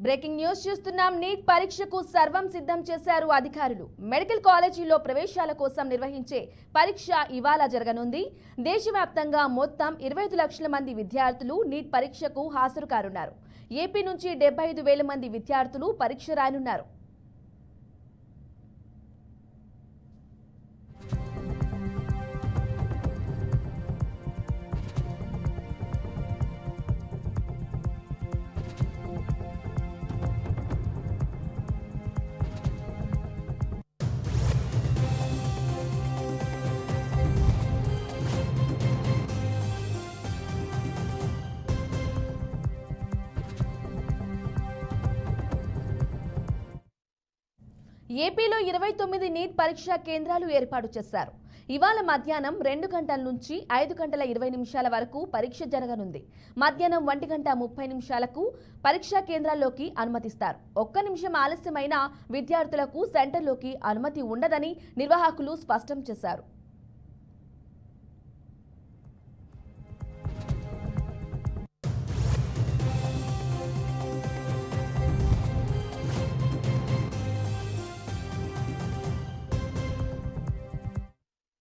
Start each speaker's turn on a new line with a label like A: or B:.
A: Breaking news చూస్తున్నాం. Neat పరీక్షకు సర్వం సిద్ధం చేశారు అధికారులు. మెడికల్ కాలేజీలో ప్రవేశాల కోసం నిర్వహించే పరీక్ష ఇవాళ జరగనుంది. దేశవ్యాప్తంగా మొత్తం 25 లక్షల మంది విద్యార్థులు నీట్ పరీక్షకు హాజరు కానున్నారు. ఏపీ నుంచి 75,000 మంది విద్యార్థులు పరీక్ష రాయనున్నారు. ఏపీలో 29 నీట్ పరీక్షా కేంద్రాలు ఏర్పాటు చేశారు. ఇవాళ మధ్యాహ్నం 2 గంటల నుంచి 5 గంటల 20 నిమిషాల వరకు పరీక్ష జరగనుంది. మధ్యాహ్నం 1 గంట 30 నిమిషాలకు పరీక్షా కేంద్రాల్లోకి అనుమతిస్తారు. 1 నిమిషం ఆలస్యమైన విద్యార్థులకు సెంటర్లోకి అనుమతి ఉండదని నిర్వాహకులు స్పష్టం చేశారు.